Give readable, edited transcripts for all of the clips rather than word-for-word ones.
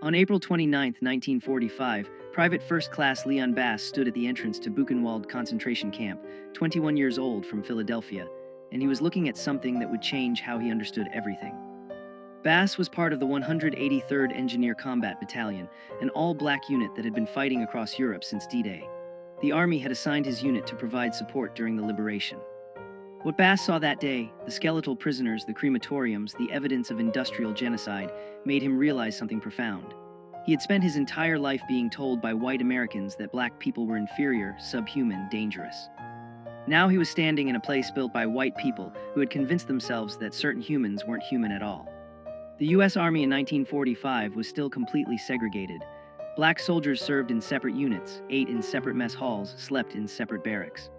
On April 29, 1945, Private First Class Leon Bass stood at the entrance to Buchenwald concentration camp, 21 years old, from Philadelphia, and he was looking at something that would change how he understood everything. Bass was part of the 183rd Engineer Combat Battalion, an all-black unit that had been fighting across Europe since D-Day. The Army had assigned his unit to provide support during the liberation. What Bass saw that day, the skeletal prisoners, the crematoriums, the evidence of industrial genocide, made him realize something profound. He had spent his entire life being told by white Americans that black people were inferior, subhuman, dangerous. Now he was standing in a place built by white people who had convinced themselves that certain humans weren't human at all. The U.S. Army in 1945 was still completely segregated. Black soldiers served in separate units, ate in separate mess halls, slept in separate barracks.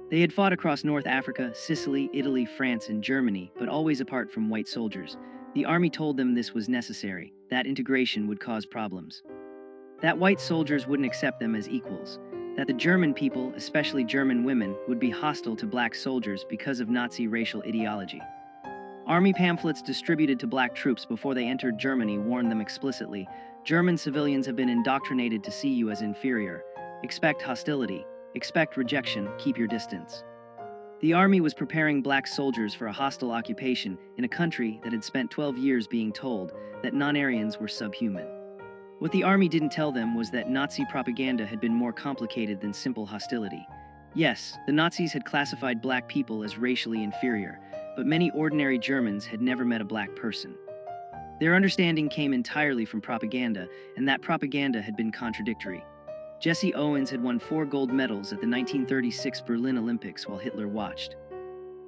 They had fought across North Africa, Sicily, Italy, France, and Germany, but always apart from white soldiers. The Army told them this was necessary, that integration would cause problems. That white soldiers wouldn't accept them as equals, that the German people, especially German women, would be hostile to black soldiers because of Nazi racial ideology. Army pamphlets distributed to black troops before they entered Germany warned them explicitly, German civilians have been indoctrinated to see you as inferior. Expect hostility. Expect rejection, keep your distance. The Army was preparing black soldiers for a hostile occupation in a country that had spent 12 years being told that non-Aryans were subhuman. What the Army didn't tell them was that Nazi propaganda had been more complicated than simple hostility. Yes, the Nazis had classified black people as racially inferior, but many ordinary Germans had never met a black person. Their understanding came entirely from propaganda, and that propaganda had been contradictory. Jesse Owens had won 4 gold medals at the 1936 Berlin Olympics while Hitler watched.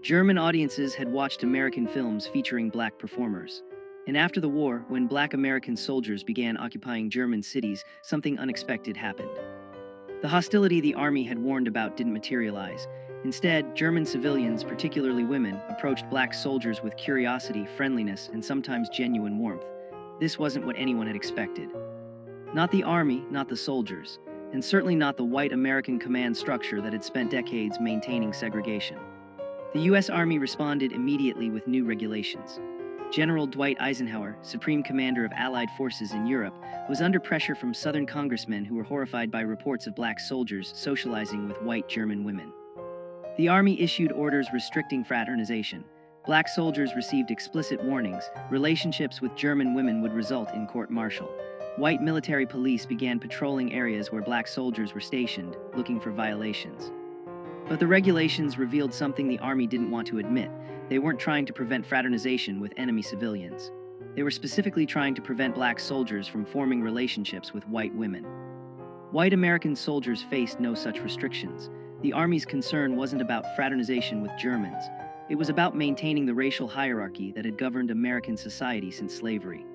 German audiences had watched American films featuring black performers. And after the war, when black American soldiers began occupying German cities, something unexpected happened. The hostility the Army had warned about didn't materialize. Instead, German civilians, particularly women, approached black soldiers with curiosity, friendliness, and sometimes genuine warmth. This wasn't what anyone had expected. Not the Army, not the soldiers, and certainly not the white American command structure that had spent decades maintaining segregation. The U.S. Army responded immediately with new regulations. General Dwight Eisenhower, Supreme Commander of Allied forces in Europe, was under pressure from Southern congressmen who were horrified by reports of black soldiers socializing with white German women. The Army issued orders restricting fraternization. Black soldiers received explicit warnings. Relationships with German women would result in court-martial. White military police began patrolling areas where black soldiers were stationed, looking for violations. But the regulations revealed something the Army didn't want to admit. They weren't trying to prevent fraternization with enemy civilians. They were specifically trying to prevent black soldiers from forming relationships with white women. White American soldiers faced no such restrictions. The Army's concern wasn't about fraternization with Germans. It was about maintaining the racial hierarchy that had governed American society since slavery.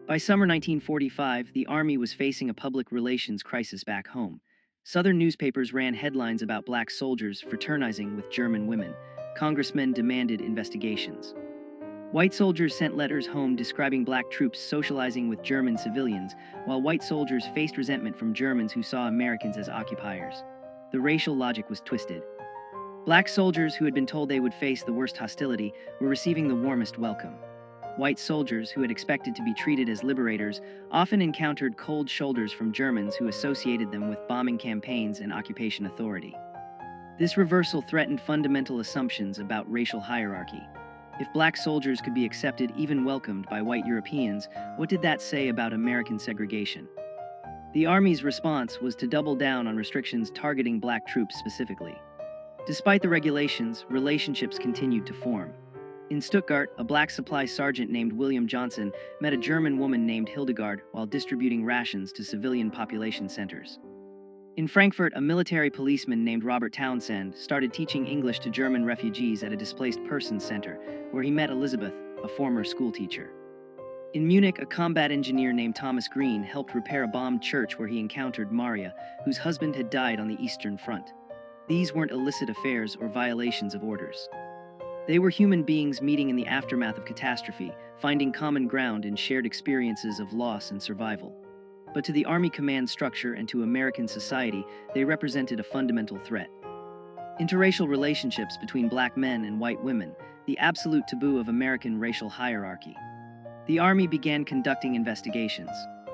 By summer 1945, the Army was facing a public relations crisis back home. Southern newspapers ran headlines about black soldiers fraternizing with German women. Congressmen demanded investigations. White soldiers sent letters home describing black troops socializing with German civilians, while white soldiers faced resentment from Germans who saw Americans as occupiers. The racial logic was twisted. Black soldiers who had been told they would face the worst hostility were receiving the warmest welcome. White soldiers who had expected to be treated as liberators often encountered cold shoulders from Germans who associated them with bombing campaigns and occupation authority. This reversal threatened fundamental assumptions about racial hierarchy. If black soldiers could be accepted, even welcomed by white Europeans, what did that say about American segregation? The Army's response was to double down on restrictions targeting black troops specifically. Despite the regulations, relationships continued to form. In Stuttgart, a black supply sergeant named William Johnson met a German woman named Hildegard while distributing rations to civilian population centers. In Frankfurt, a military policeman named Robert Townsend started teaching English to German refugees at a displaced persons center, where he met Elizabeth, a former schoolteacher. In Munich, a combat engineer named Thomas Green helped repair a bombed church where he encountered Maria, whose husband had died on the Eastern Front. These weren't illicit affairs or violations of orders. They were human beings meeting in the aftermath of catastrophe, finding common ground in shared experiences of loss and survival. But to the Army command structure and to American society, they represented a fundamental threat. Interracial relationships between black men and white women, the absolute taboo of American racial hierarchy. The Army began conducting investigations.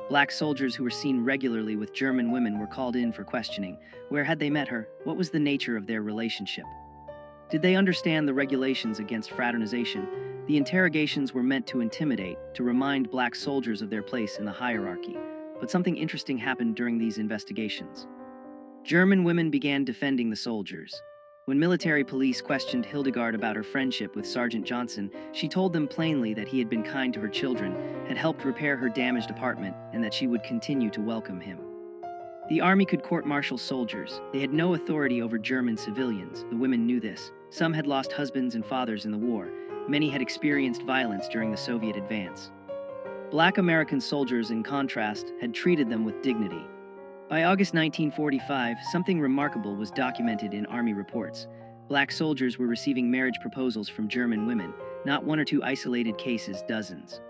Black soldiers who were seen regularly with German women were called in for questioning. Where had they met her? What was the nature of their relationship? Did they understand the regulations against fraternization? The interrogations were meant to intimidate, to remind black soldiers of their place in the hierarchy. But something interesting happened during these investigations. German women began defending the soldiers. When military police questioned Hildegard about her friendship with Sergeant Johnson, she told them plainly that he had been kind to her children, had helped repair her damaged apartment, and that she would continue to welcome him. The army could court-martial soldiers. They had no authority over German civilians. The women knew this. Some had lost husbands and fathers in the war. Many had experienced violence during the Soviet advance. Black American soldiers, in contrast, had treated them with dignity. By August 1945, something remarkable was documented in Army reports. Black soldiers were receiving marriage proposals from German women, not one or two isolated cases, dozens.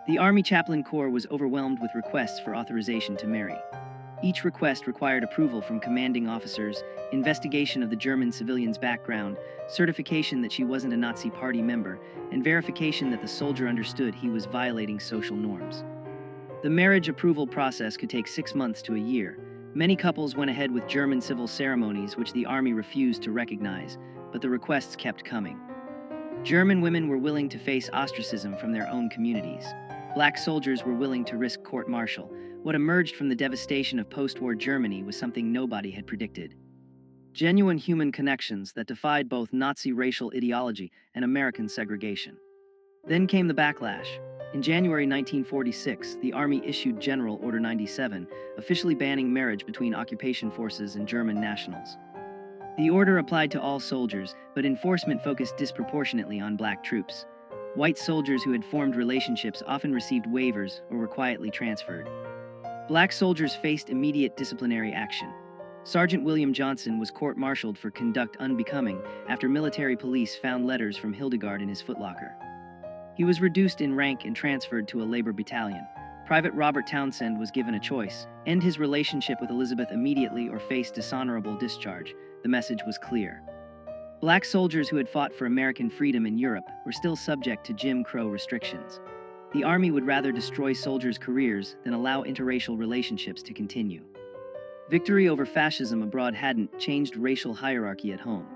The Army Chaplain Corps was overwhelmed with requests for authorization to marry. Each request required approval from commanding officers, investigation of the German civilian's background, certification that she wasn't a Nazi Party member, and verification that the soldier understood he was violating social norms. The marriage approval process could take 6 months to a year. Many couples went ahead with German civil ceremonies which the army refused to recognize, but the requests kept coming. German women were willing to face ostracism from their own communities. Black soldiers were willing to risk court-martial. What emerged from the devastation of post-war Germany was something nobody had predicted. Genuine human connections that defied both Nazi racial ideology and American segregation. Then came the backlash. In January 1946, the Army issued General Order 97, officially banning marriage between occupation forces and German nationals. The order applied to all soldiers, but enforcement focused disproportionately on black troops. White soldiers who had formed relationships often received waivers or were quietly transferred. Black soldiers faced immediate disciplinary action. Sergeant William Johnson was court-martialed for conduct unbecoming after military police found letters from Hildegard in his footlocker. He was reduced in rank and transferred to a labor battalion. Private Robert Townsend was given a choice: end his relationship with Elizabeth immediately or face dishonorable discharge. The message was clear. Black soldiers who had fought for American freedom in Europe were still subject to Jim Crow restrictions. The Army would rather destroy soldiers' careers than allow interracial relationships to continue. Victory over fascism abroad hadn't changed racial hierarchy at home.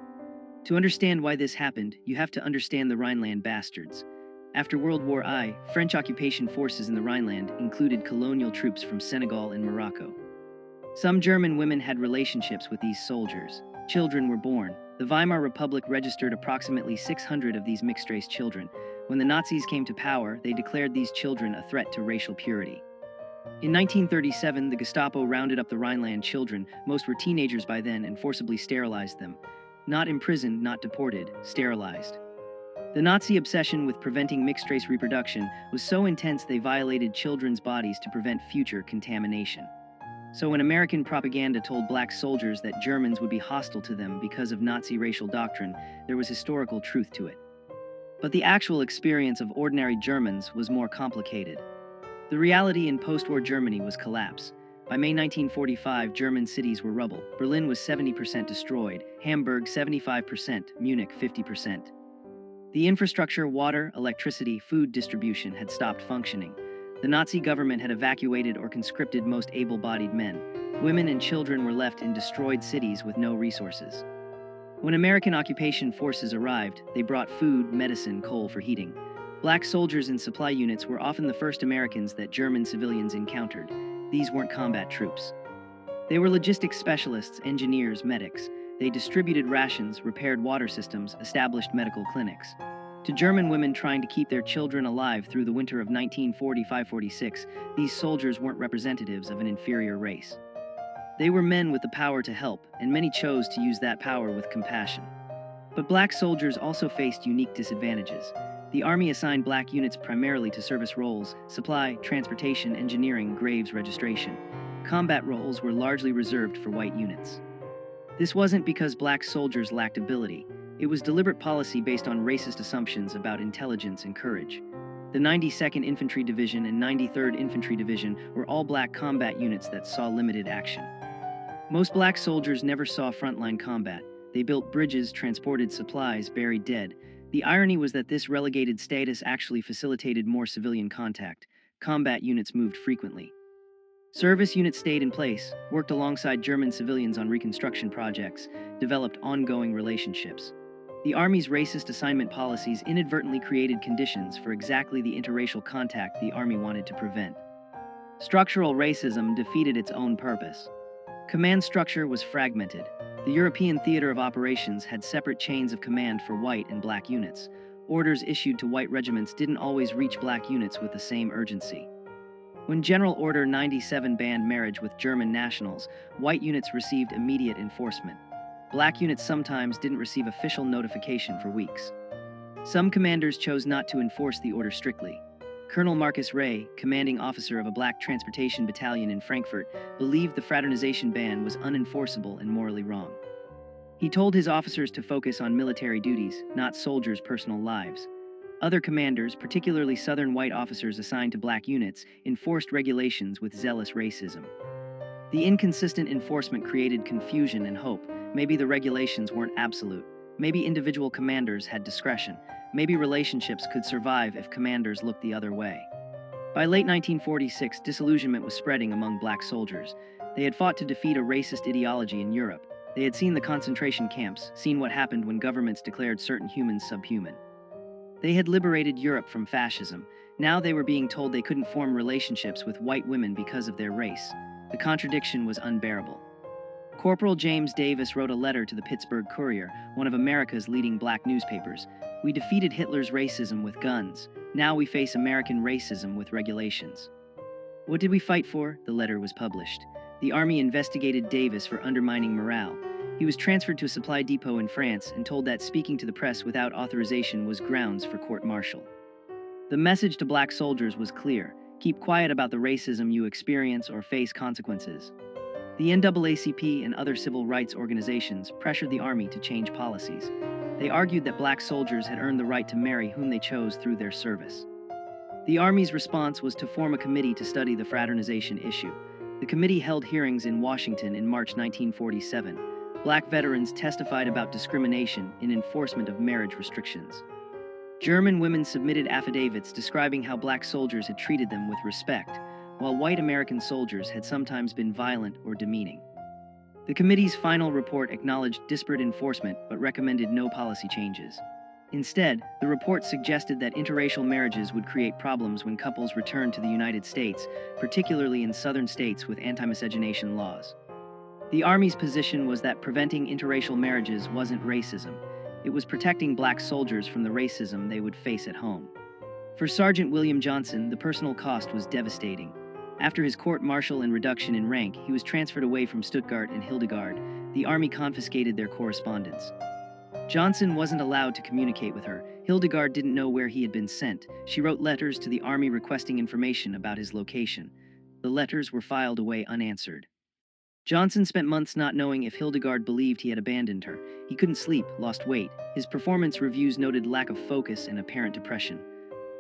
To understand why this happened, you have to understand the Rhineland bastards. After World War I, French occupation forces in the Rhineland included colonial troops from Senegal and Morocco. Some German women had relationships with these soldiers. Children were born. The Weimar Republic registered approximately 600 of these mixed-race children. When the Nazis came to power, they declared these children a threat to racial purity. In 1937, the Gestapo rounded up the Rhineland children, most were teenagers by then, and forcibly sterilized them. Not imprisoned, not deported, sterilized. The Nazi obsession with preventing mixed-race reproduction was so intense they violated children's bodies to prevent future contamination. So when American propaganda told black soldiers that Germans would be hostile to them because of Nazi racial doctrine, there was historical truth to it. But the actual experience of ordinary Germans was more complicated. The reality in post-war Germany was collapse. By May 1945, German cities were rubble. Berlin was 70% destroyed, Hamburg 75%, Munich 50%. The infrastructure, water, electricity, food distribution had stopped functioning. The Nazi government had evacuated or conscripted most able-bodied men. Women and children were left in destroyed cities with no resources. When American occupation forces arrived, they brought food, medicine, coal for heating. Black soldiers in supply units were often the first Americans that German civilians encountered. These weren't combat troops. They were logistics specialists, engineers, medics. They distributed rations, repaired water systems, established medical clinics. To German women trying to keep their children alive through the winter of 1945-46, these soldiers weren't representatives of an inferior race. They were men with the power to help, and many chose to use that power with compassion. But black soldiers also faced unique disadvantages. The Army assigned black units primarily to service roles: supply, transportation, engineering, graves registration. Combat roles were largely reserved for white units. This wasn't because black soldiers lacked ability. It was deliberate policy based on racist assumptions about intelligence and courage. The 92nd Infantry Division and 93rd Infantry Division were all black combat units that saw limited action. Most black soldiers never saw frontline combat. They built bridges, transported supplies, buried dead. The irony was that this relegated status actually facilitated more civilian contact. Combat units moved frequently. Service units stayed in place, worked alongside German civilians on reconstruction projects, developed ongoing relationships. The Army's racist assignment policies inadvertently created conditions for exactly the interracial contact the Army wanted to prevent. Structural racism defeated its own purpose. Command structure was fragmented. The European theater of operations had separate chains of command for white and black units. Orders issued to white regiments didn't always reach black units with the same urgency. When General Order 97 banned marriage with German nationals, white units received immediate enforcement. Black units sometimes didn't receive official notification for weeks. Some commanders chose not to enforce the order strictly. Colonel Marcus Ray, commanding officer of a black transportation battalion in Frankfurt, believed the fraternization ban was unenforceable and morally wrong. He told his officers to focus on military duties, not soldiers' personal lives. Other commanders, particularly Southern white officers assigned to black units, enforced regulations with zealous racism. The inconsistent enforcement created confusion and hope. Maybe the regulations weren't absolute. Maybe individual commanders had discretion. Maybe relationships could survive if commanders looked the other way. By late 1946, disillusionment was spreading among black soldiers. They had fought to defeat a racist ideology in Europe. They had seen the concentration camps, seen what happened when governments declared certain humans subhuman. They had liberated Europe from fascism. Now they were being told they couldn't form relationships with white women because of their race. The contradiction was unbearable. Corporal James Davis wrote a letter to the Pittsburgh Courier, one of America's leading black newspapers. "We defeated Hitler's racism with guns. Now we face American racism with regulations." What did we fight for? The letter was published. The Army investigated Davis for undermining morale. He was transferred to a supply depot in France and told that speaking to the press without authorization was grounds for court-martial. The message to black soldiers was clear: keep quiet about the racism you experience or face consequences. The NAACP and other civil rights organizations pressured the Army to change policies. They argued that black soldiers had earned the right to marry whom they chose through their service. The Army's response was to form a committee to study the fraternization issue. The committee held hearings in Washington in March 1947. Black veterans testified about discrimination in enforcement of marriage restrictions. German women submitted affidavits describing how black soldiers had treated them with respect, while white American soldiers had sometimes been violent or demeaning. The committee's final report acknowledged disparate enforcement but recommended no policy changes. Instead, the report suggested that interracial marriages would create problems when couples returned to the United States, particularly in southern states with anti-miscegenation laws. The Army's position was that preventing interracial marriages wasn't racism. It was protecting black soldiers from the racism they would face at home. For Sergeant William Johnson, the personal cost was devastating. After his court-martial and reduction in rank, he was transferred away from Stuttgart and Hildegard. The Army confiscated their correspondence. Johnson wasn't allowed to communicate with her. Hildegard didn't know where he had been sent. She wrote letters to the Army requesting information about his location. The letters were filed away unanswered. Johnson spent months not knowing if Hildegard believed he had abandoned her. He couldn't sleep, lost weight. His performance reviews noted lack of focus and apparent depression.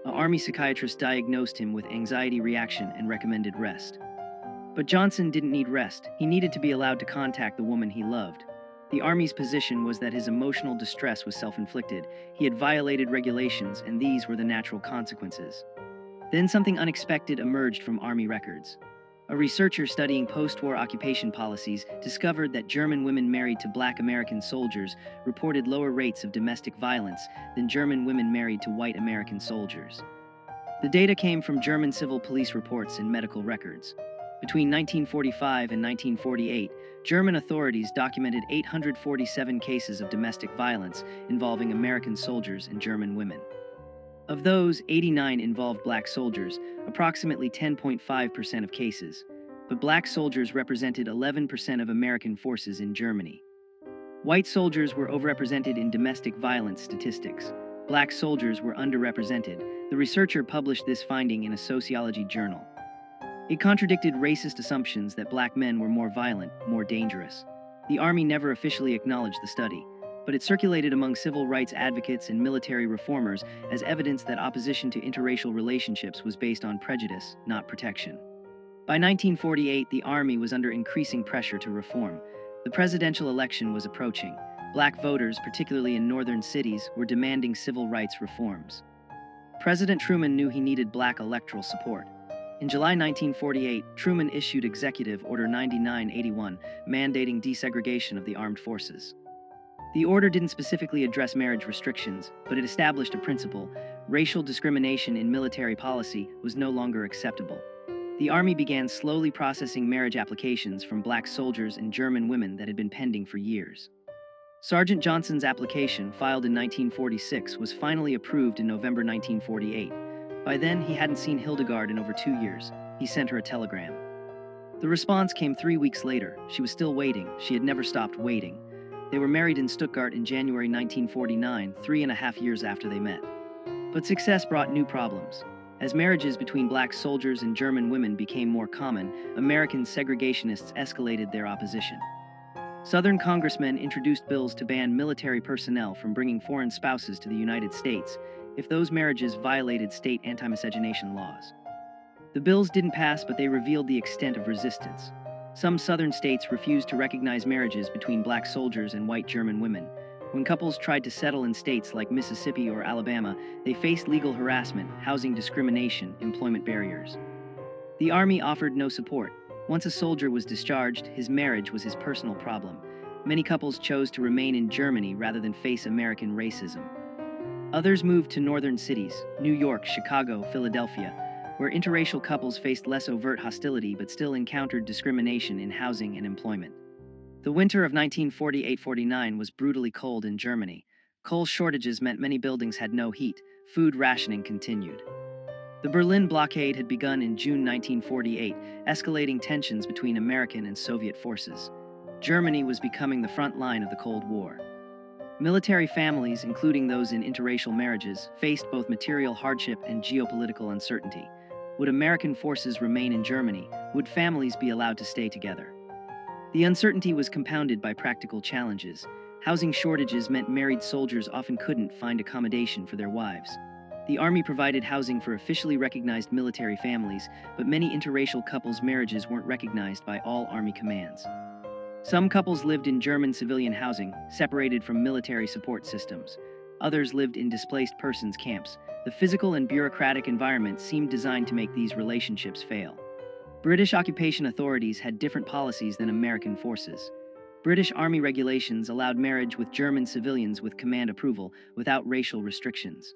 An Army psychiatrist diagnosed him with anxiety reaction and recommended rest. But Johnson didn't need rest. He needed to be allowed to contact the woman he loved. The Army's position was that his emotional distress was self-inflicted. He had violated regulations, and these were the natural consequences. Then something unexpected emerged from Army records. A researcher studying post-war occupation policies discovered that German women married to black American soldiers reported lower rates of domestic violence than German women married to white American soldiers. The data came from German civil police reports and medical records. Between 1945 and 1948, German authorities documented 847 cases of domestic violence involving American soldiers and German women. Of those, 89 involved black soldiers, approximately 10.5% of cases. But black soldiers represented 11% of American forces in Germany. White soldiers were overrepresented in domestic violence statistics. Black soldiers were underrepresented. The researcher published this finding in a sociology journal. It contradicted racist assumptions that black men were more violent, more dangerous. The Army never officially acknowledged the study, but it circulated among civil rights advocates and military reformers as evidence that opposition to interracial relationships was based on prejudice, not protection. By 1948, the Army was under increasing pressure to reform. The presidential election was approaching. Black voters, particularly in northern cities, were demanding civil rights reforms. President Truman knew he needed black electoral support. In July 1948, Truman issued Executive Order 9981, mandating desegregation of the armed forces. The order didn't specifically address marriage restrictions, but it established a principle: racial discrimination in military policy was no longer acceptable. The Army began slowly processing marriage applications from black soldiers and German women that had been pending for years. Sergeant Johnson's application, filed in 1946, was finally approved in November 1948. By then, he hadn't seen Hildegard in over 2 years. He sent her a telegram. The response came 3 weeks later. She was still waiting. She had never stopped waiting. They were married in Stuttgart in January 1949, 3.5 years after they met. But success brought new problems. As marriages between black soldiers and German women became more common, American segregationists escalated their opposition. Southern congressmen introduced bills to ban military personnel from bringing foreign spouses to the United States if those marriages violated state anti-miscegenation laws. The bills didn't pass, but they revealed the extent of resistance. Some southern states refused to recognize marriages between black soldiers and white German women. When couples tried to settle in states like Mississippi or Alabama, they faced legal harassment, housing discrimination, employment barriers. The Army offered no support. Once a soldier was discharged, his marriage was his personal problem. Many couples chose to remain in Germany rather than face American racism. Others moved to northern cities, New York, Chicago, Philadelphia, where interracial couples faced less overt hostility but still encountered discrimination in housing and employment. The winter of 1948-49 was brutally cold in Germany. Coal shortages meant many buildings had no heat. Food rationing continued. The Berlin blockade had begun in June 1948, escalating tensions between American and Soviet forces. Germany was becoming the front line of the Cold War. Military families, including those in interracial marriages, faced both material hardship and geopolitical uncertainty. Would American forces remain in Germany? Would families be allowed to stay together? The uncertainty was compounded by practical challenges. Housing shortages meant married soldiers often couldn't find accommodation for their wives. The Army provided housing for officially recognized military families, but many interracial couples' marriages weren't recognized by all Army commands. Some couples lived in German civilian housing, separated from military support systems. Others lived in displaced persons camps. The physical and bureaucratic environment seemed designed to make these relationships fail. British occupation authorities had different policies than American forces. British Army regulations allowed marriage with German civilians with command approval, without racial restrictions.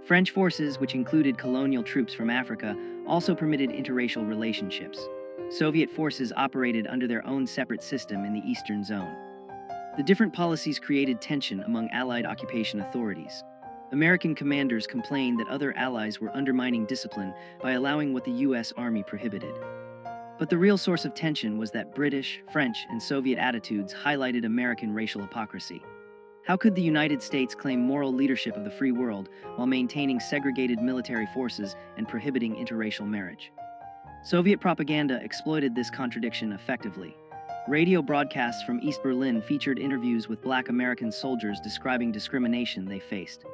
French forces, which included colonial troops from Africa, also permitted interracial relationships. Soviet forces operated under their own separate system in the Eastern Zone. The different policies created tension among Allied occupation authorities. American commanders complained that other allies were undermining discipline by allowing what the U.S. Army prohibited. But the real source of tension was that British, French, and Soviet attitudes highlighted American racial hypocrisy. How could the United States claim moral leadership of the free world while maintaining segregated military forces and prohibiting interracial marriage? Soviet propaganda exploited this contradiction effectively. Radio broadcasts from East Berlin featured interviews with black American soldiers describing discrimination they faced.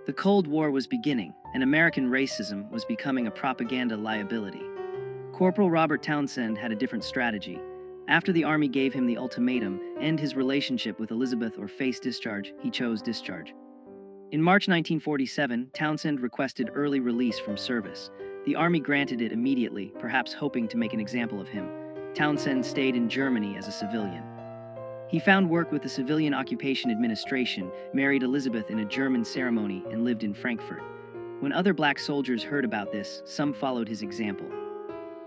The Cold War was beginning, and American racism was becoming a propaganda liability. Corporal Robert Townsend had a different strategy. After the Army gave him the ultimatum, end his relationship with Elizabeth or face discharge, he chose discharge. In March 1947, Townsend requested early release from service. The Army granted it immediately, perhaps hoping to make an example of him. Townsend stayed in Germany as a civilian. He found work with the Civilian Occupation Administration, married Elizabeth in a German ceremony, and lived in Frankfurt. When other black soldiers heard about this, some followed his example.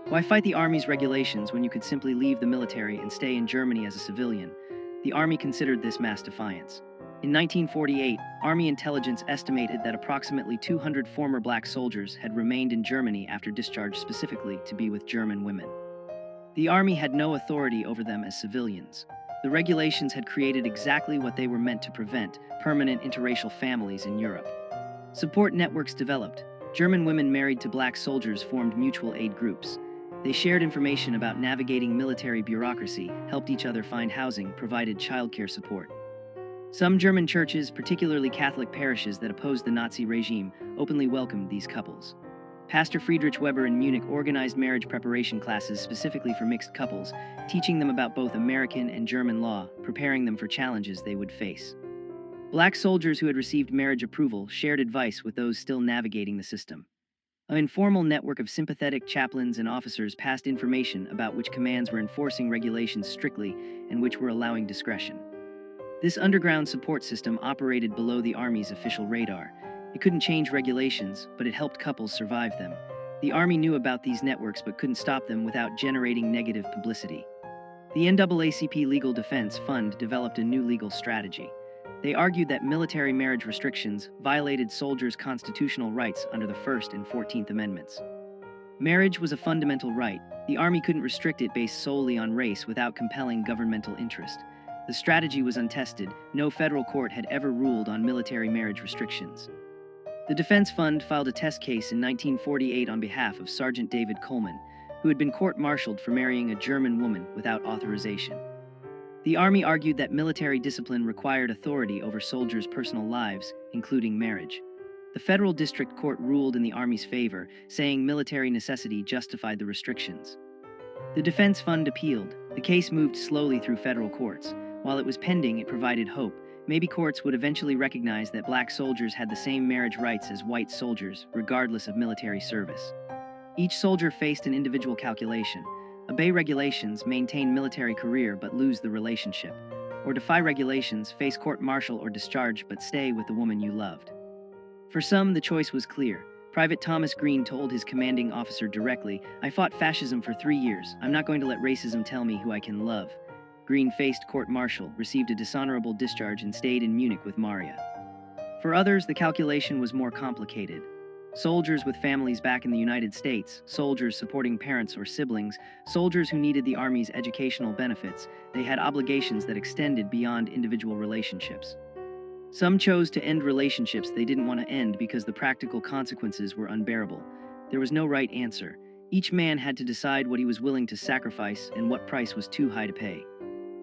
Why fight the Army's regulations when you could simply leave the military and stay in Germany as a civilian? The Army considered this mass defiance. In 1948, Army intelligence estimated that approximately 200 former black soldiers had remained in Germany after discharge, specifically to be with German women. The Army had no authority over them as civilians. The regulations had created exactly what they were meant to prevent: permanent interracial families in Europe. Support networks developed. German women married to black soldiers formed mutual aid groups. They shared information about navigating military bureaucracy, helped each other find housing, provided childcare support. Some German churches, particularly Catholic parishes that opposed the Nazi regime, openly welcomed these couples. Pastor Friedrich Weber in Munich organized marriage preparation classes specifically for mixed couples, teaching them about both American and German law, preparing them for challenges they would face. Black soldiers who had received marriage approval shared advice with those still navigating the system. An informal network of sympathetic chaplains and officers passed information about which commands were enforcing regulations strictly and which were allowing discretion. This underground support system operated below the Army's official radar. It couldn't change regulations, but it helped couples survive them. The Army knew about these networks but couldn't stop them without generating negative publicity. The NAACP Legal Defense Fund developed a new legal strategy. They argued that military marriage restrictions violated soldiers' constitutional rights under the First and 14th Amendments. Marriage was a fundamental right. The Army couldn't restrict it based solely on race without compelling governmental interest. The strategy was untested. No federal court had ever ruled on military marriage restrictions. The Defense Fund filed a test case in 1948 on behalf of Sergeant David Coleman, who had been court-martialed for marrying a German woman without authorization. The Army argued that military discipline required authority over soldiers' personal lives, including marriage. The federal district court ruled in the Army's favor, saying military necessity justified the restrictions. The Defense Fund appealed. The case moved slowly through federal courts. While it was pending, it provided hope. Maybe courts would eventually recognize that black soldiers had the same marriage rights as white soldiers, regardless of military service. Each soldier faced an individual calculation. Obey regulations, maintain military career but lose the relationship. Or defy regulations, face court-martial or discharge but stay with the woman you loved. For some, the choice was clear. Private Thomas Green told his commanding officer directly, "I fought fascism for 3 years. I'm not going to let racism tell me who I can love." Green faced court-martial, received a dishonorable discharge and stayed in Munich with Maria. For others, the calculation was more complicated. Soldiers with families back in the United States, soldiers supporting parents or siblings, soldiers who needed the Army's educational benefits, they had obligations that extended beyond individual relationships. Some chose to end relationships they didn't want to end because the practical consequences were unbearable. There was no right answer. Each man had to decide what he was willing to sacrifice and what price was too high to pay.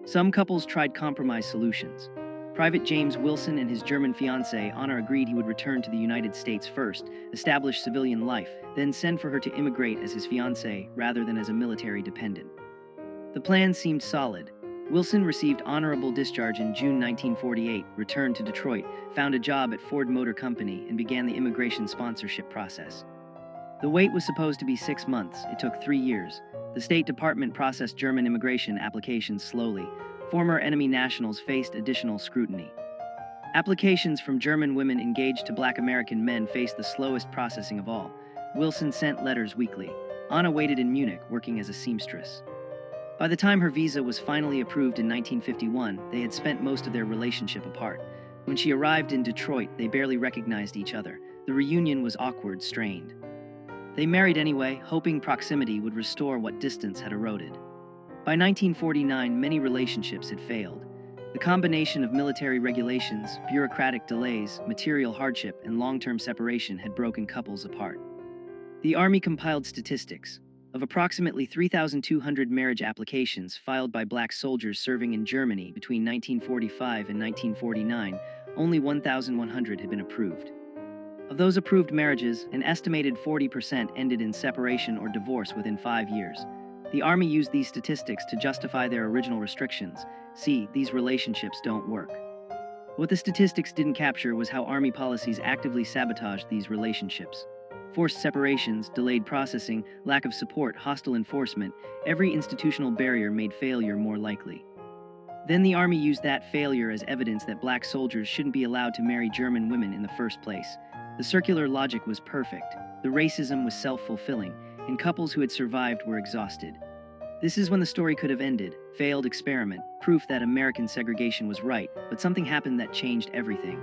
Some couples tried compromise solutions. Private James Wilson and his German fiancée Anna agreed he would return to the United States first, establish civilian life, then send for her to immigrate as his fiancée rather than as a military dependent. The plan seemed solid. Wilson received honorable discharge in June 1948, returned to Detroit, found a job at Ford Motor Company, and began the immigration sponsorship process. The wait was supposed to be 6 months. It took 3 years. The State Department processed German immigration applications slowly. Former enemy nationals faced additional scrutiny. Applications from German women engaged to black American men faced the slowest processing of all. Wilson sent letters weekly. Anna waited in Munich, working as a seamstress. By the time her visa was finally approved in 1951, they had spent most of their relationship apart. When she arrived in Detroit, they barely recognized each other. The reunion was awkward, strained. They married anyway, hoping proximity would restore what distance had eroded. By 1949, many relationships had failed. The combination of military regulations, bureaucratic delays, material hardship, and long-term separation had broken couples apart. The Army compiled statistics. Of approximately 3,200 marriage applications filed by black soldiers serving in Germany between 1945 and 1949, only 1,100 had been approved. Of those approved marriages, an estimated 40% ended in separation or divorce within 5 years. The Army used these statistics to justify their original restrictions. See, these relationships don't work. What the statistics didn't capture was how Army policies actively sabotaged these relationships. Forced separations, delayed processing, lack of support, hostile enforcement, every institutional barrier made failure more likely. Then the Army used that failure as evidence that black soldiers shouldn't be allowed to marry German women in the first place. The circular logic was perfect. The racism was self-fulfilling, and couples who had survived were exhausted. This is when the story could have ended. Failed experiment, proof that American segregation was right, but something happened that changed everything.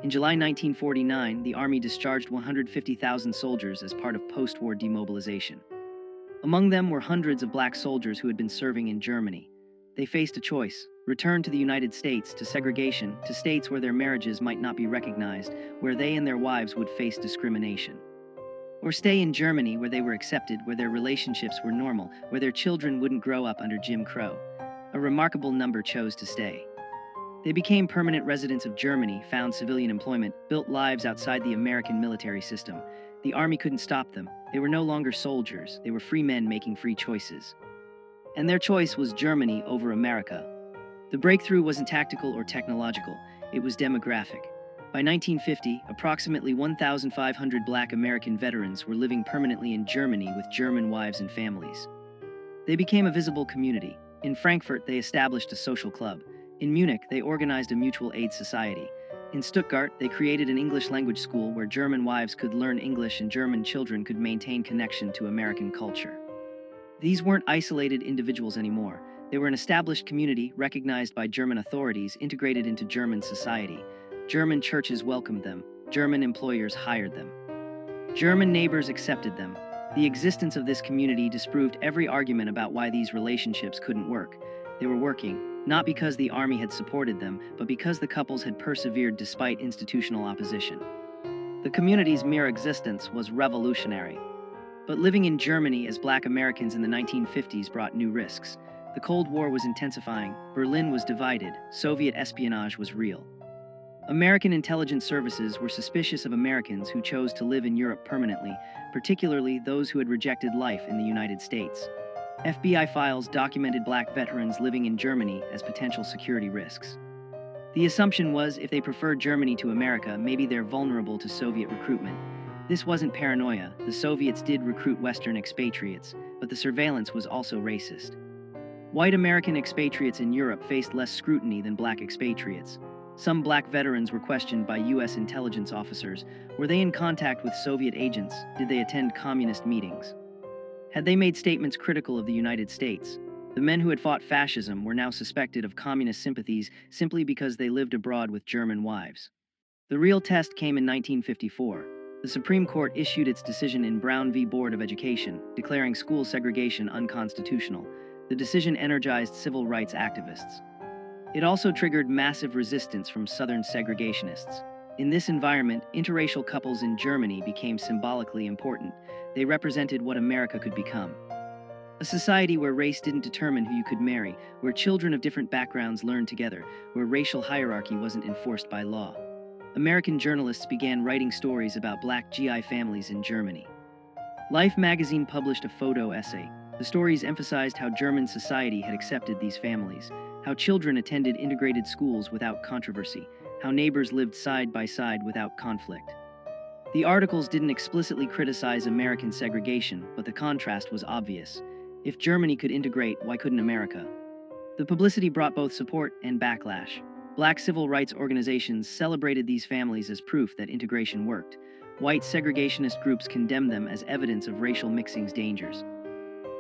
In July 1949, the Army discharged 150,000 soldiers as part of post-war demobilization. Among them were hundreds of black soldiers who had been serving in Germany. They faced a choice: return to the United States, to segregation, to states where their marriages might not be recognized, where they and their wives would face discrimination. Or stay in Germany, where they were accepted, where their relationships were normal, where their children wouldn't grow up under Jim Crow. A remarkable number chose to stay. They became permanent residents of Germany, found civilian employment, built lives outside the American military system. The Army couldn't stop them. They were no longer soldiers. They were free men making free choices. And their choice was Germany over America. The breakthrough wasn't tactical or technological. It was demographic. By 1950, approximately 1,500 Black American veterans were living permanently in Germany with German wives and families. They became a visible community. In Frankfurt, they established a social club. In Munich, they organized a mutual aid society. In Stuttgart, they created an English language school where German wives could learn English and German children could maintain connection to American culture. These weren't isolated individuals anymore. They were an established community recognized by German authorities, integrated into German society. German churches welcomed them. German employers hired them. German neighbors accepted them. The existence of this community disproved every argument about why these relationships couldn't work. They were working, not because the army had supported them, but because the couples had persevered despite institutional opposition. The community's mere existence was revolutionary. But living in Germany as Black Americans in the 1950s brought new risks. The Cold War was intensifying, Berlin was divided, Soviet espionage was real. American intelligence services were suspicious of Americans who chose to live in Europe permanently, particularly those who had rejected life in the United States. FBI files documented Black veterans living in Germany as potential security risks. The assumption was if they preferred Germany to America, maybe they're vulnerable to Soviet recruitment. This wasn't paranoia. The Soviets did recruit Western expatriates, but the surveillance was also racist. White American expatriates in Europe faced less scrutiny than Black expatriates. Some Black veterans were questioned by U.S. intelligence officers. Were they in contact with Soviet agents? Did they attend communist meetings? Had they made statements critical of the United States? The men who had fought fascism were now suspected of communist sympathies simply because they lived abroad with German wives. The real test came in 1954. The Supreme Court issued its decision in Brown v. Board of Education, declaring school segregation unconstitutional. The decision energized civil rights activists. It also triggered massive resistance from Southern segregationists. In this environment, interracial couples in Germany became symbolically important. They represented what America could become. A society where race didn't determine who you could marry, where children of different backgrounds learned together, where racial hierarchy wasn't enforced by law. American journalists began writing stories about Black GI families in Germany. Life magazine published a photo essay. The stories emphasized how German society had accepted these families, how children attended integrated schools without controversy, how neighbors lived side by side without conflict. The articles didn't explicitly criticize American segregation, but the contrast was obvious. If Germany could integrate, why couldn't America? The publicity brought both support and backlash. Black civil rights organizations celebrated these families as proof that integration worked. White segregationist groups condemned them as evidence of racial mixing's dangers.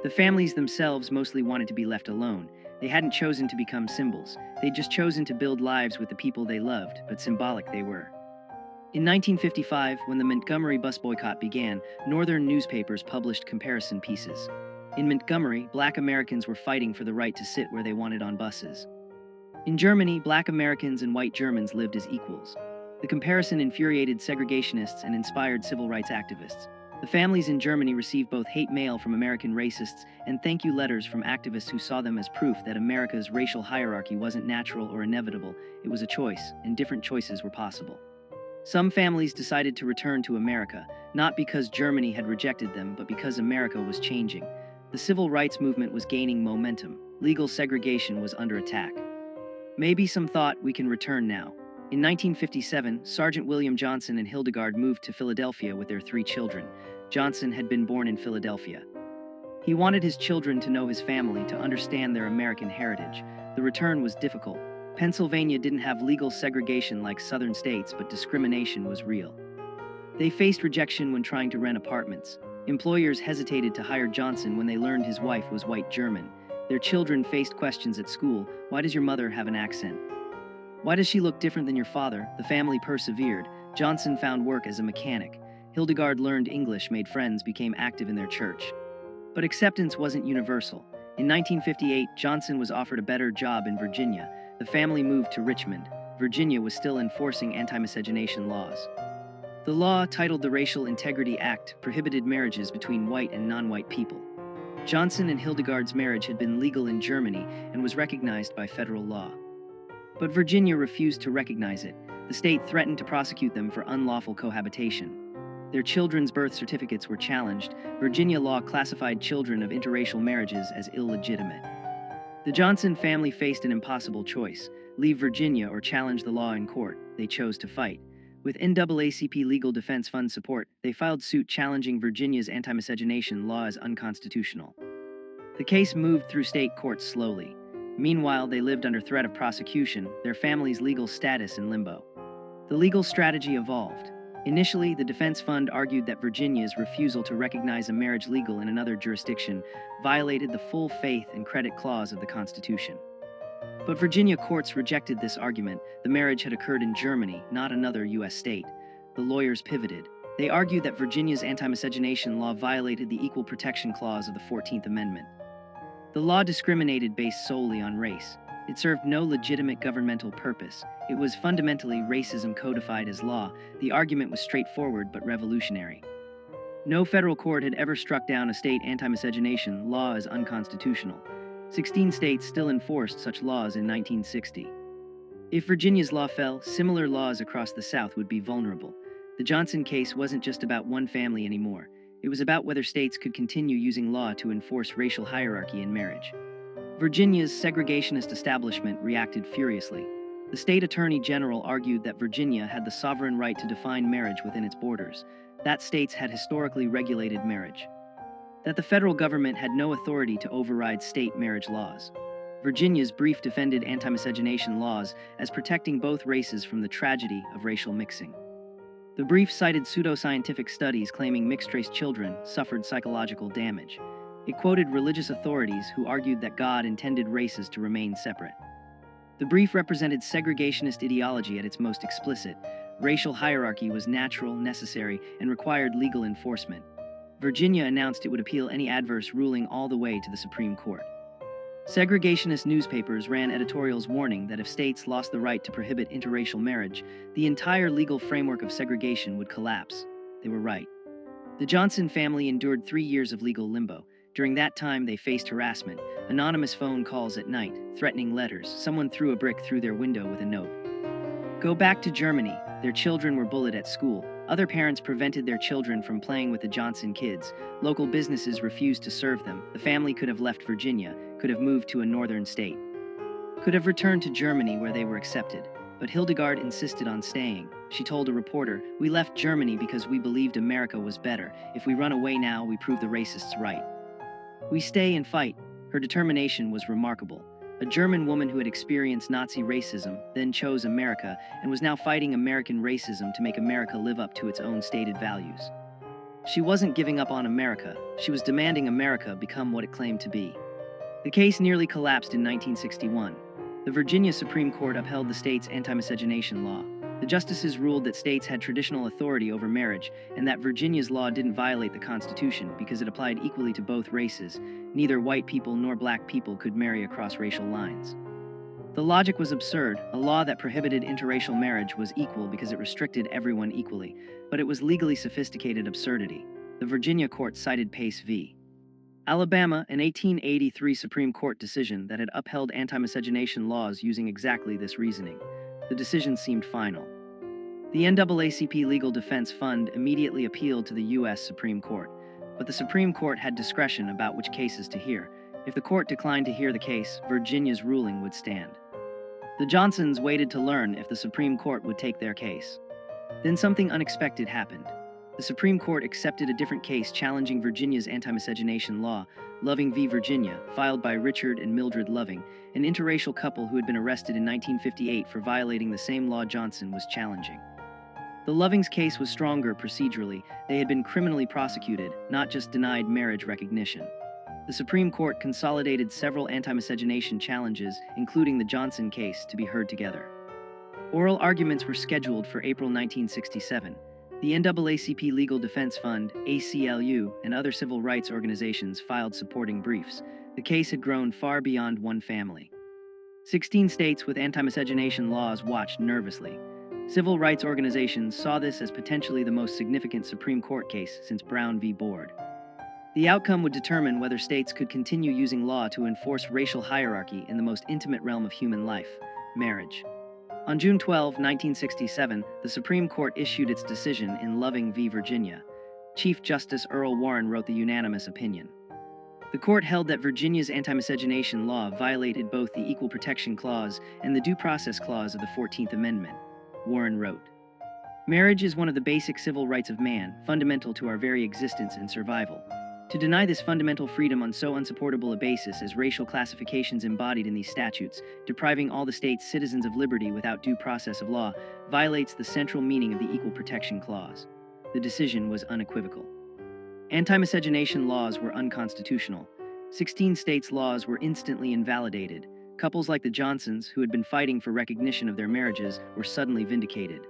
The families themselves mostly wanted to be left alone. They hadn't chosen to become symbols. They'd just chosen to build lives with the people they loved, but symbolic they were. In 1955, when the Montgomery bus boycott began, Northern newspapers published comparison pieces. In Montgomery, Black Americans were fighting for the right to sit where they wanted on buses. In Germany, Black Americans and white Germans lived as equals. The comparison infuriated segregationists and inspired civil rights activists. The families in Germany received both hate mail from American racists and thank you letters from activists who saw them as proof that America's racial hierarchy wasn't natural or inevitable, it was a choice, and different choices were possible. Some families decided to return to America, not because Germany had rejected them, but because America was changing. The civil rights movement was gaining momentum. Legal segregation was under attack. Maybe some thought we can return now. In 1957, Sergeant William Johnson and Hildegard moved to Philadelphia with their 3 children. Johnson had been born in Philadelphia. He wanted his children to know his family, to understand their American heritage. The return was difficult. Pennsylvania didn't have legal segregation like southern states, but discrimination was real. They faced rejection when trying to rent apartments. Employers hesitated to hire Johnson when they learned his wife was white German. Their children faced questions at school. Why does your mother have an accent? Why does she look different than your father? The family persevered. Johnson found work as a mechanic. Hildegard learned English, made friends, became active in their church. But acceptance wasn't universal. In 1958, Johnson was offered a better job in Virginia. The family moved to Richmond. Virginia was still enforcing anti-miscegenation laws. The law, titled the Racial Integrity Act, prohibited marriages between white and non-white people. Johnson and Hildegard's marriage had been legal in Germany and was recognized by federal law. But Virginia refused to recognize it. The state threatened to prosecute them for unlawful cohabitation. Their children's birth certificates were challenged. Virginia law classified children of interracial marriages as illegitimate. The Johnson family faced an impossible choice: leave Virginia or challenge the law in court. They chose to fight. With NAACP Legal Defense Fund support, they filed suit challenging Virginia's anti-miscegenation law as unconstitutional. The case moved through state courts slowly. Meanwhile, they lived under threat of prosecution, their family's legal status in limbo. The legal strategy evolved. Initially, the defense fund argued that Virginia's refusal to recognize a marriage legal in another jurisdiction violated the full faith and credit clause of the Constitution. But Virginia courts rejected this argument. The marriage had occurred in Germany, not another U.S. state. The lawyers pivoted. They argued that Virginia's anti-miscegenation law violated the Equal Protection Clause of the 14th Amendment. The law discriminated based solely on race. It served no legitimate governmental purpose. It was fundamentally racism codified as law. The argument was straightforward but revolutionary. No federal court had ever struck down a state anti-miscegenation law as unconstitutional. 16 states still enforced such laws in 1960. If Virginia's law fell, similar laws across the South would be vulnerable. The Johnson case wasn't just about one family anymore. It was about whether states could continue using law to enforce racial hierarchy in marriage. Virginia's segregationist establishment reacted furiously. The state attorney general argued that Virginia had the sovereign right to define marriage within its borders, that states had historically regulated marriage, that the federal government had no authority to override state marriage laws. Virginia's brief defended anti-miscegenation laws as protecting both races from the tragedy of racial mixing. The brief cited pseudoscientific studies claiming mixed-race children suffered psychological damage. It quoted religious authorities who argued that God intended races to remain separate. The brief represented segregationist ideology at its most explicit. Racial hierarchy was natural, necessary, and required legal enforcement. Virginia announced it would appeal any adverse ruling all the way to the Supreme Court. Segregationist newspapers ran editorials warning that if states lost the right to prohibit interracial marriage, the entire legal framework of segregation would collapse. They were right. The Johnson family endured 3 years of legal limbo. During that time, they faced harassment, anonymous phone calls at night, threatening letters. Someone threw a brick through their window with a note. Go back to Germany. Their children were bullied at school. Other parents prevented their children from playing with the Johnson kids. Local businesses refused to serve them. The family could have left Virginia, could have moved to a northern state, could have returned to Germany where they were accepted. But Hildegard insisted on staying. She told a reporter, "We left Germany because we believed America was better. If we run away now, we prove the racists right. We stay and fight." Her determination was remarkable. A German woman who had experienced Nazi racism, then chose America, and was now fighting American racism to make America live up to its own stated values. She wasn't giving up on America. She was demanding America become what it claimed to be. The case nearly collapsed in 1961. The Virginia Supreme Court upheld the state's anti-miscegenation law. The justices ruled that states had traditional authority over marriage and that Virginia's law didn't violate the Constitution because it applied equally to both races. Neither white people nor black people could marry across racial lines. The logic was absurd. A law that prohibited interracial marriage was equal because it restricted everyone equally, but it was legally sophisticated absurdity. The Virginia court cited Pace v. Alabama, an 1883 Supreme Court decision that had upheld anti-miscegenation laws using exactly this reasoning. The decision seemed final. The NAACP Legal Defense Fund immediately appealed to the U.S. Supreme Court, but the Supreme Court had discretion about which cases to hear. If the court declined to hear the case, Virginia's ruling would stand. The Johnsons waited to learn if the Supreme Court would take their case. Then something unexpected happened. The Supreme Court accepted a different case challenging Virginia's anti-miscegenation law, Loving v. Virginia, filed by Richard and Mildred Loving, an interracial couple who had been arrested in 1958 for violating the same law Johnson was challenging. The Lovings' case was stronger procedurally. They had been criminally prosecuted, not just denied marriage recognition. The Supreme Court consolidated several anti-miscegenation challenges, including the Johnson case, to be heard together. Oral arguments were scheduled for April 1967. The NAACP Legal Defense Fund, ACLU, and other civil rights organizations filed supporting briefs. The case had grown far beyond one family. 16 states with anti-miscegenation laws watched nervously. Civil rights organizations saw this as potentially the most significant Supreme Court case since Brown v. Board. The outcome would determine whether states could continue using law to enforce racial hierarchy in the most intimate realm of human life, marriage. On June 12, 1967, the Supreme Court issued its decision in Loving v. Virginia. Chief Justice Earl Warren wrote the unanimous opinion. The court held that Virginia's anti-miscegenation law violated both the Equal Protection Clause and the Due Process Clause of the 14th Amendment. Warren wrote, Marriage is one of the basic civil rights of man, fundamental to our very existence and survival. To deny this fundamental freedom on so unsupportable a basis as racial classifications embodied in these statutes, depriving all the state's citizens of liberty without due process of law, violates the central meaning of the Equal Protection Clause. The decision was unequivocal. Anti-miscegenation laws were unconstitutional. 16 states' laws were instantly invalidated. Couples like the Johnsons, who had been fighting for recognition of their marriages, were suddenly vindicated.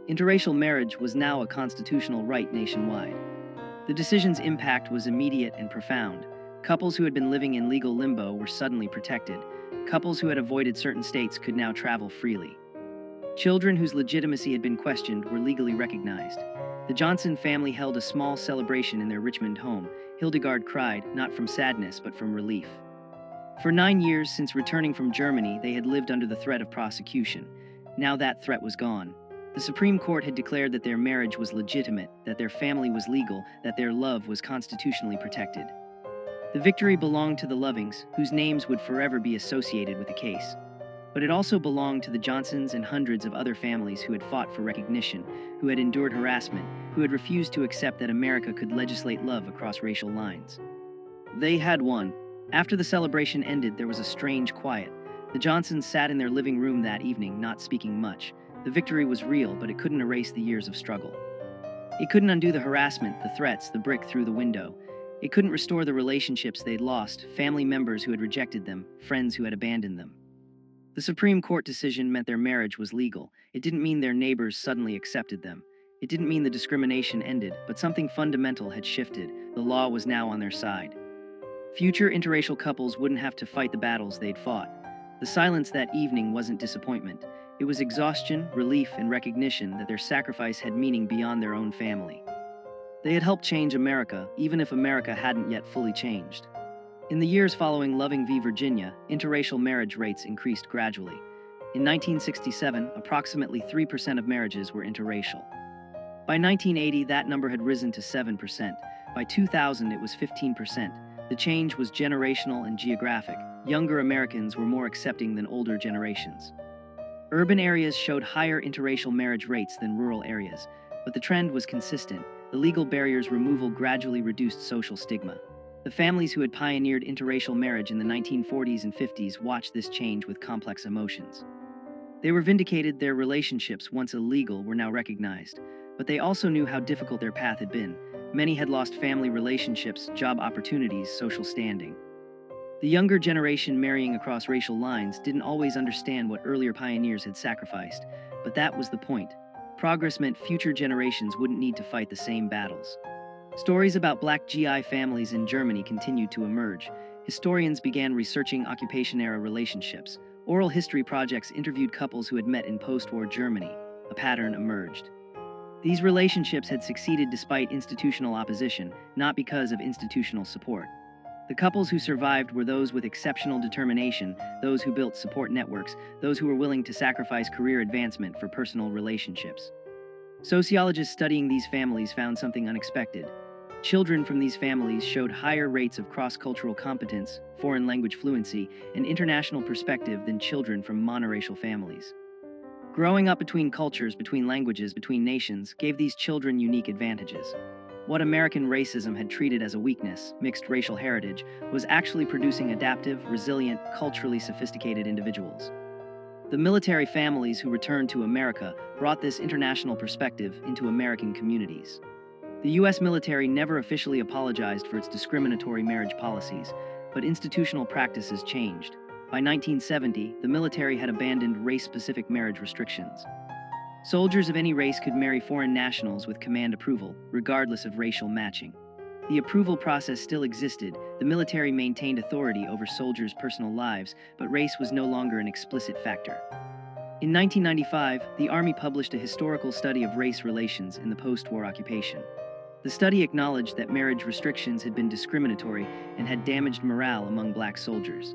Interracial marriage was now a constitutional right nationwide. The decision's impact was immediate and profound. Couples who had been living in legal limbo were suddenly protected. Couples who had avoided certain states could now travel freely. Children whose legitimacy had been questioned were legally recognized. The Johnson family held a small celebration in their Richmond home. Hildegard cried, not from sadness, but from relief. For 9 years since returning from Germany, they had lived under the threat of prosecution. Now that threat was gone. The Supreme Court had declared that their marriage was legitimate, that their family was legal, that their love was constitutionally protected. The victory belonged to the Lovings, whose names would forever be associated with the case. But it also belonged to the Johnsons and hundreds of other families who had fought for recognition, who had endured harassment, who had refused to accept that America could legislate love across racial lines. They had won. After the celebration ended, there was a strange quiet. The Johnsons sat in their living room that evening, not speaking much. The victory was real, but it couldn't erase the years of struggle. It couldn't undo the harassment, the threats, the brick through the window. It couldn't restore the relationships they'd lost, family members who had rejected them, friends who had abandoned them. The Supreme Court decision meant their marriage was legal. It didn't mean their neighbors suddenly accepted them. It didn't mean the discrimination ended, but something fundamental had shifted. The law was now on their side. Future interracial couples wouldn't have to fight the battles they'd fought. The silence that evening wasn't disappointment. It was exhaustion, relief, and recognition that their sacrifice had meaning beyond their own family. They had helped change America, even if America hadn't yet fully changed. In the years following Loving v. Virginia, interracial marriage rates increased gradually. In 1967, approximately 3% of marriages were interracial. By 1980, that number had risen to 7%. By 2000, it was 15%. The change was generational and geographic. Younger Americans were more accepting than older generations. Urban areas showed higher interracial marriage rates than rural areas, but the trend was consistent. The legal barriers' removal gradually reduced social stigma. The families who had pioneered interracial marriage in the 1940s and 50s watched this change with complex emotions. They were vindicated. Their relationships, once illegal, were now recognized, but they also knew how difficult their path had been. Many had lost family relationships, job opportunities, social standing. The younger generation marrying across racial lines didn't always understand what earlier pioneers had sacrificed, but that was the point. Progress meant future generations wouldn't need to fight the same battles. Stories about Black GI families in Germany continued to emerge. Historians began researching occupation-era relationships. Oral history projects interviewed couples who had met in post-war Germany. A pattern emerged. These relationships had succeeded despite institutional opposition, not because of institutional support. The couples who survived were those with exceptional determination, those who built support networks, those who were willing to sacrifice career advancement for personal relationships. Sociologists studying these families found something unexpected. Children from these families showed higher rates of cross-cultural competence, foreign language fluency, and international perspective than children from monoracial families. Growing up between cultures, between languages, between nations, gave these children unique advantages. What American racism had treated as a weakness, mixed racial heritage, was actually producing adaptive, resilient, culturally sophisticated individuals. The military families who returned to America brought this international perspective into American communities. The U.S. military never officially apologized for its discriminatory marriage policies, but institutional practices changed. By 1970, the military had abandoned race-specific marriage restrictions. Soldiers of any race could marry foreign nationals with command approval, regardless of racial matching. The approval process still existed. The military maintained authority over soldiers' personal lives, but race was no longer an explicit factor. In 1995, the Army published a historical study of race relations in the post-war occupation. The study acknowledged that marriage restrictions had been discriminatory and had damaged morale among Black soldiers.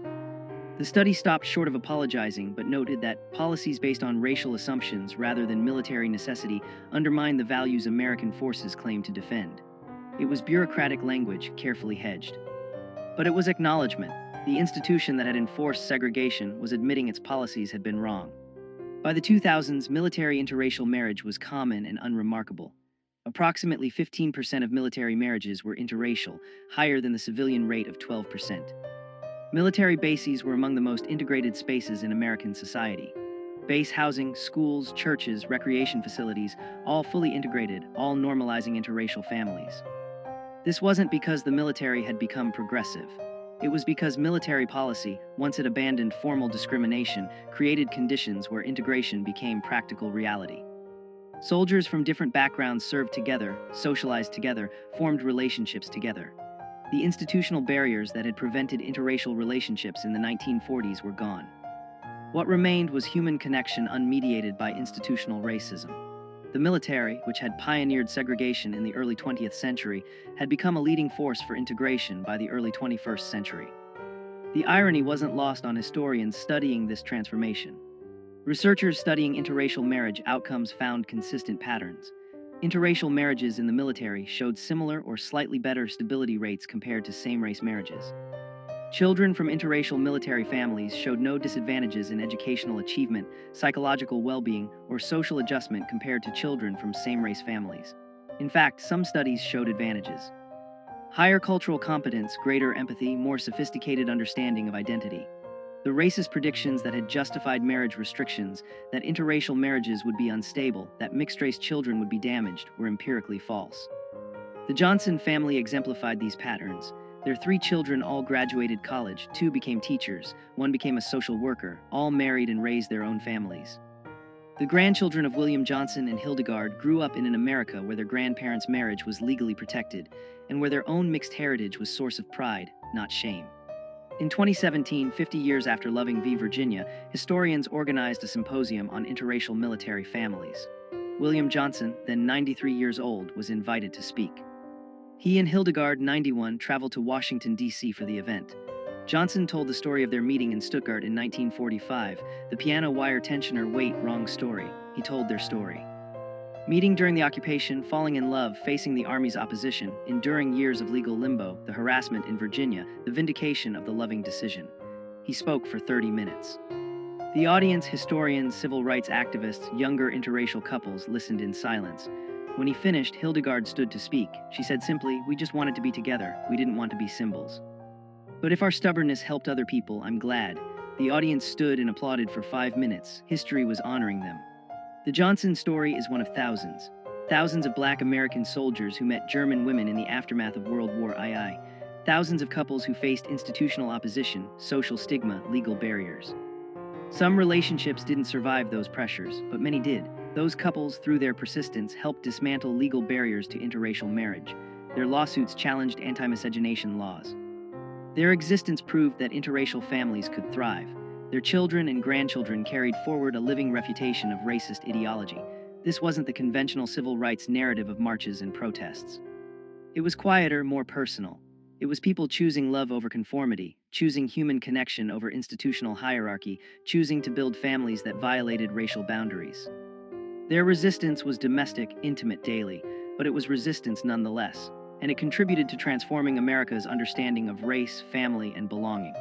The study stopped short of apologizing, but noted that policies based on racial assumptions rather than military necessity undermined the values American forces claimed to defend. It was bureaucratic language, carefully hedged. But it was acknowledgement. The institution that had enforced segregation was admitting its policies had been wrong. By the 2000s, military interracial marriage was common and unremarkable. Approximately 15% of military marriages were interracial, higher than the civilian rate of 12%. Military bases were among the most integrated spaces in American society. Base housing, schools, churches, recreation facilities, all fully integrated, all normalizing interracial families. This wasn't because the military had become progressive. It was because military policy, once it abandoned formal discrimination, created conditions where integration became practical reality. Soldiers from different backgrounds served together, socialized together, formed relationships together. The institutional barriers that had prevented interracial relationships in the 1940s were gone. What remained was human connection unmediated by institutional racism. The military, which had pioneered segregation in the early 20th century, had become a leading force for integration by the early 21st century. The irony wasn't lost on historians studying this transformation. Researchers studying interracial marriage outcomes found consistent patterns. Interracial marriages in the military showed similar or slightly better stability rates compared to same-race marriages. Children from interracial military families showed no disadvantages in educational achievement, psychological well-being, or social adjustment compared to children from same-race families. In fact, some studies showed advantages. Higher cultural competence, greater empathy, more sophisticated understanding of identity. The racist predictions that had justified marriage restrictions, that interracial marriages would be unstable, that mixed-race children would be damaged, were empirically false. The Johnson family exemplified these patterns. Their 3 children all graduated college, 2 became teachers, 1 became a social worker, all married and raised their own families. The grandchildren of William Johnson and Hildegard grew up in an America where their grandparents' marriage was legally protected, and where their own mixed heritage was source of pride, not shame. In 2017, 50 years after Loving v. Virginia, historians organized a symposium on interracial military families. William Johnson, then 93 years old, was invited to speak. He and Hildegard, 91, traveled to Washington, D.C. for the event. Johnson told the story of their meeting in Stuttgart in 1945, the piano wire tensioner Wait, Wrong Story. He told their story. Meeting during the occupation, falling in love, facing the Army's opposition, enduring years of legal limbo, the harassment in Virginia, the vindication of the Loving decision. He spoke for 30 minutes. The audience, historians, civil rights activists, younger interracial couples, listened in silence. When he finished, Hildegard stood to speak. She said simply, "We just wanted to be together. We didn't want to be symbols. But if our stubbornness helped other people, I'm glad." The audience stood and applauded for 5 minutes. History was honoring them. The Johnson story is one of thousands. Thousands of Black American soldiers who met German women in the aftermath of World War II. Thousands of couples who faced institutional opposition, social stigma, legal barriers. Some relationships didn't survive those pressures, but many did. Those couples, through their persistence, helped dismantle legal barriers to interracial marriage. Their lawsuits challenged anti-miscegenation laws. Their existence proved that interracial families could thrive. Their children and grandchildren carried forward a living refutation of racist ideology. This wasn't the conventional civil rights narrative of marches and protests. It was quieter, more personal. It was people choosing love over conformity, choosing human connection over institutional hierarchy, choosing to build families that violated racial boundaries. Their resistance was domestic, intimate, daily, but it was resistance nonetheless, and it contributed to transforming America's understanding of race, family, and belonging.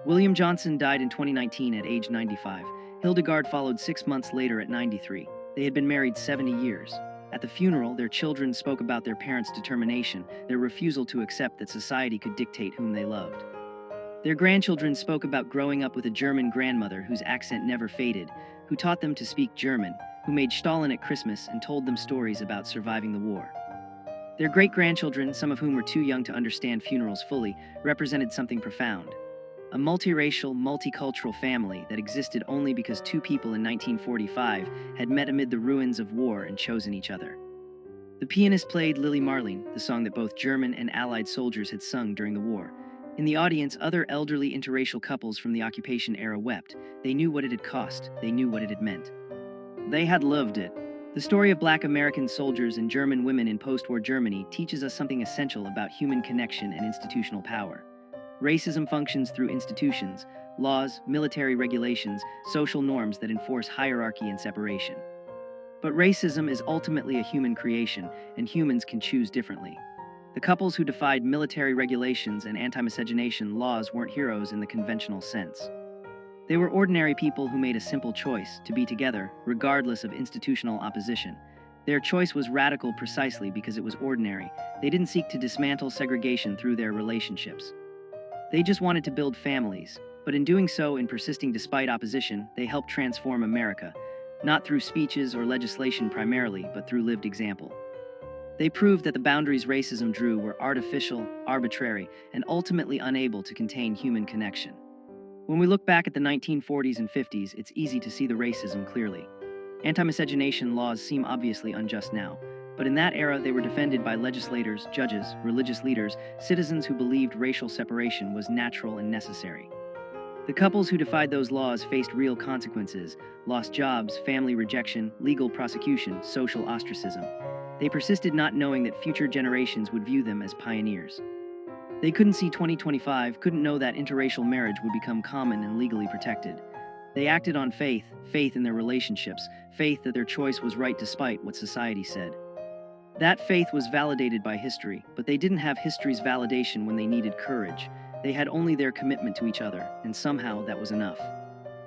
William Johnson died in 2019 at age 95. Hildegard followed 6 months later at 93. They had been married 70 years. At the funeral, their children spoke about their parents' determination, their refusal to accept that society could dictate whom they loved. Their grandchildren spoke about growing up with a German grandmother whose accent never faded, who taught them to speak German, who made Stalin at Christmas and told them stories about surviving the war. Their great-grandchildren, some of whom were too young to understand funerals fully, represented something profound. A multiracial, multicultural family that existed only because 2 people in 1945 had met amid the ruins of war and chosen each other. The pianist played Lily Marleen, the song that both German and Allied soldiers had sung during the war. In the audience, other elderly interracial couples from the occupation era wept. They knew what it had cost. They knew what it had meant. They had loved it. The story of Black American soldiers and German women in post-war Germany teaches us something essential about human connection and institutional power. Racism functions through institutions, laws, military regulations, social norms that enforce hierarchy and separation. But racism is ultimately a human creation, and humans can choose differently. The couples who defied military regulations and anti-miscegenation laws weren't heroes in the conventional sense. They were ordinary people who made a simple choice to be together, regardless of institutional opposition. Their choice was radical precisely because it was ordinary. They didn't seek to dismantle segregation through their relationships. They just wanted to build families, but in doing so and persisting despite opposition, they helped transform America, not through speeches or legislation primarily, but through lived example. They proved that the boundaries racism drew were artificial, arbitrary, and ultimately unable to contain human connection. When we look back at the 1940s and 50s, it's easy to see the racism clearly. Anti-miscegenation laws seem obviously unjust now, but in that era they were defended by legislators, judges, religious leaders, citizens who believed racial separation was natural and necessary. The couples who defied those laws faced real consequences: lost jobs, family rejection, legal prosecution, social ostracism. They persisted not knowing that future generations would view them as pioneers. They couldn't see 2025, couldn't know that interracial marriage would become common and legally protected. They acted on faith in their relationships, faith that their choice was right despite what society said. That faith was validated by history, but they didn't have history's validation when they needed courage. They had only their commitment to each other, and somehow that was enough.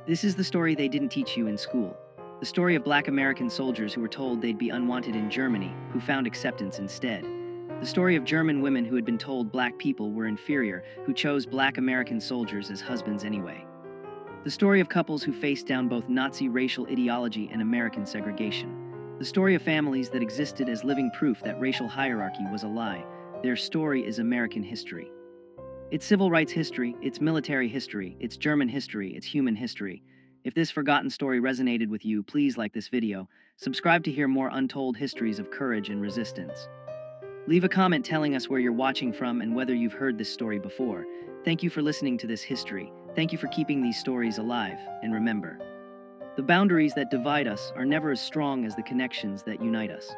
This is the story they didn't teach you in school. The story of Black American soldiers who were told they'd be unwanted in Germany, who found acceptance instead. The story of German women who had been told Black people were inferior, who chose Black American soldiers as husbands anyway. The story of couples who faced down both Nazi racial ideology and American segregation. The story of families that existed as living proof that racial hierarchy was a lie. Their story is American history. It's civil rights history, it's military history, it's German history, it's human history. If this forgotten story resonated with you, please like this video, subscribe to hear more untold histories of courage and resistance. Leave a comment telling us where you're watching from and whether you've heard this story before. Thank you for listening to this history. Thank you for keeping these stories alive. And remember, the boundaries that divide us are never as strong as the connections that unite us.